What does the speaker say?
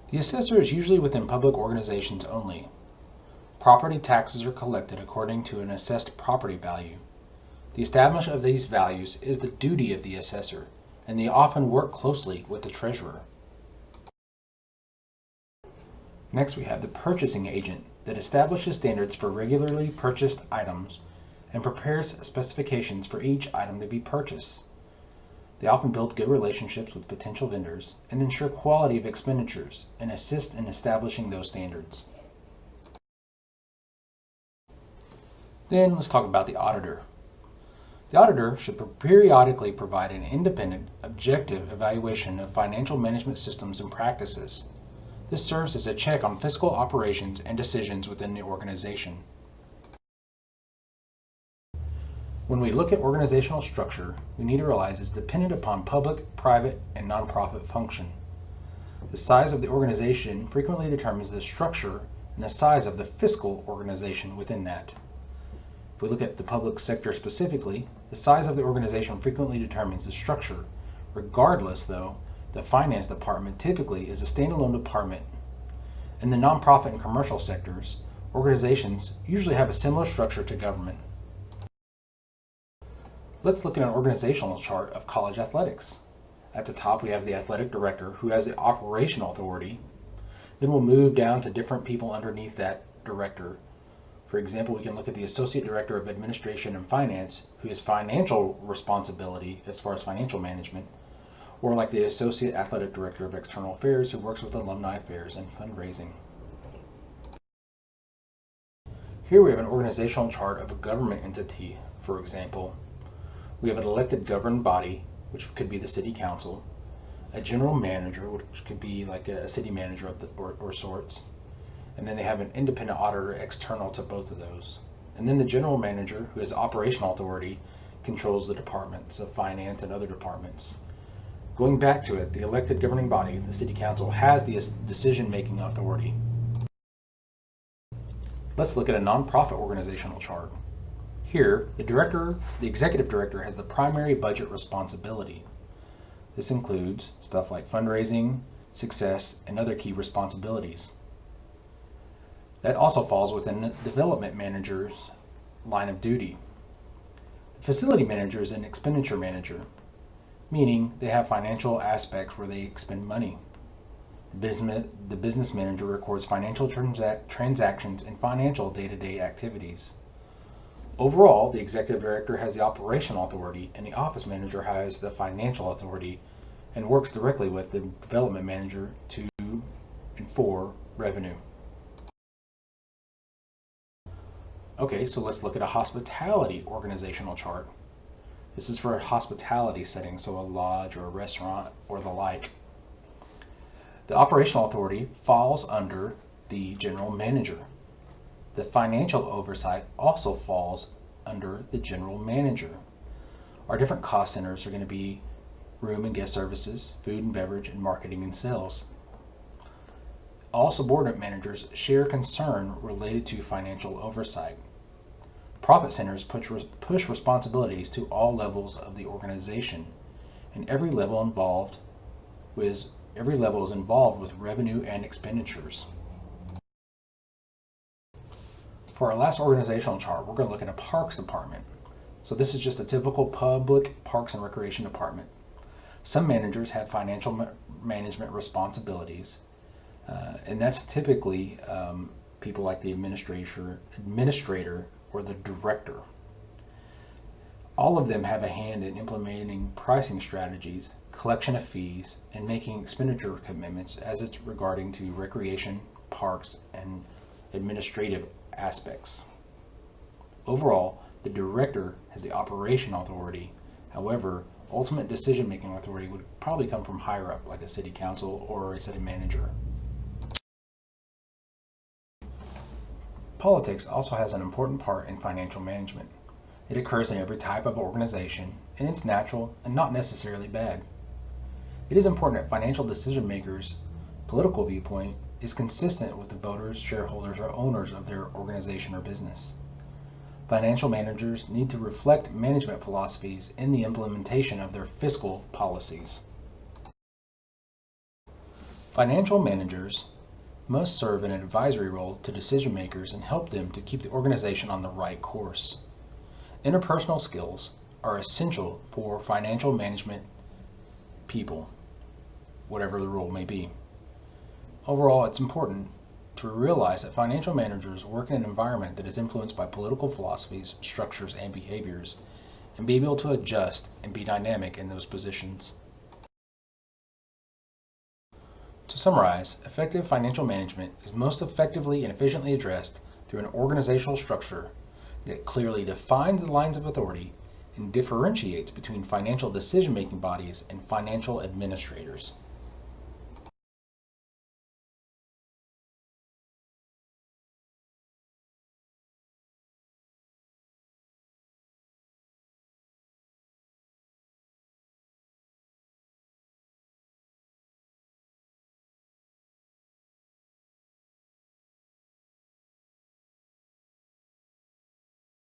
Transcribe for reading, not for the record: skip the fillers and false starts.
The assessor is usually within public organizations only. Property taxes are collected according to an assessed property value. The establishment of these values is the duty of the assessor, and they often work closely with the treasurer. Next, we have the purchasing agent that establishes standards for regularly purchased items and prepares specifications for each item to be purchased. They often build good relationships with potential vendors and ensure quality of expenditures and assist in establishing those standards. Then let's talk about the auditor. The auditor should periodically provide an independent, objective evaluation of financial management systems and practices. This serves as a check on fiscal operations and decisions within the organization. When we look at organizational structure, we need to realize it's dependent upon public, private, and nonprofit function. The size of the organization frequently determines the structure and the size of the fiscal organization within that. If we look at the public sector specifically, the size of the organization frequently determines the structure. Regardless, though, the finance department typically is a standalone department. In the nonprofit and commercial sectors, organizations usually have a similar structure to government. Let's look at an organizational chart of college athletics. At the top, we have the athletic director, who has the operational authority. Then we'll move down to different people underneath that director. For example, we can look at the associate director of administration and finance, who has financial responsibility as far as financial management, or like the associate athletic director of external affairs, who works with alumni affairs and fundraising. Here we have an organizational chart of a government entity. For example, we have an elected governing body, which could be the city council, a general manager, which could be like a city manager or sorts, and then they have an independent auditor external to both of those. And then the general manager, who has operational authority, controls the departments of finance and other departments. Going back to it, the elected governing body, the city council, has the decision-making authority. Let's look at a nonprofit organizational chart. Here, the executive director has the primary budget responsibility. This includes stuff like fundraising, success, and other key responsibilities. That also falls within the development manager's line of duty. The facility manager is an expenditure manager, meaning they have financial aspects where they expend money. The business manager records financial transactions and financial day-to-day activities. Overall, the executive director has the operational authority, and the office manager has the financial authority and works directly with the development manager to and for revenue. Okay, so let's look at a hospitality organizational chart. This is for a hospitality setting, so a lodge or a restaurant or the like. The operational authority falls under the general manager. The financial oversight also falls under the general manager. Our different cost centers are going to be room and guest services, food and beverage, and marketing and sales. All subordinate managers share concern related to financial oversight. Profit centers push responsibilities to all levels of the organization, and every level is involved with revenue and expenditures. For our last organizational chart, we're going to look at a parks department. So this is just a typical public parks and recreation department. Some managers have financial management responsibilities, and that's typically people like the administrator or the director. All of them have a hand in implementing pricing strategies, collection of fees, and making expenditure commitments as it's regarding to recreation, parks, and administrative aspects. Overall, the director has the operational authority. However, ultimate decision-making authority would probably come from higher up, like a city council or a city manager. Politics also has an important part in financial management. It occurs in every type of organization, and it's natural and not necessarily bad. It is important that financial decision makers' political viewpoint is consistent with the voters, shareholders, or owners of their organization or business. Financial managers need to reflect management philosophies in the implementation of their fiscal policies. Financial managers must serve in an advisory role to decision makers and help them to keep the organization on the right course. Interpersonal skills are essential for financial management people, whatever the role may be. Overall, it's important to realize that financial managers work in an environment that is influenced by political philosophies, structures, and behaviors, and be able to adjust and be dynamic in those positions. To summarize, effective financial management is most effectively and efficiently addressed through an organizational structure that clearly defines the lines of authority and differentiates between financial decision-making bodies and financial administrators.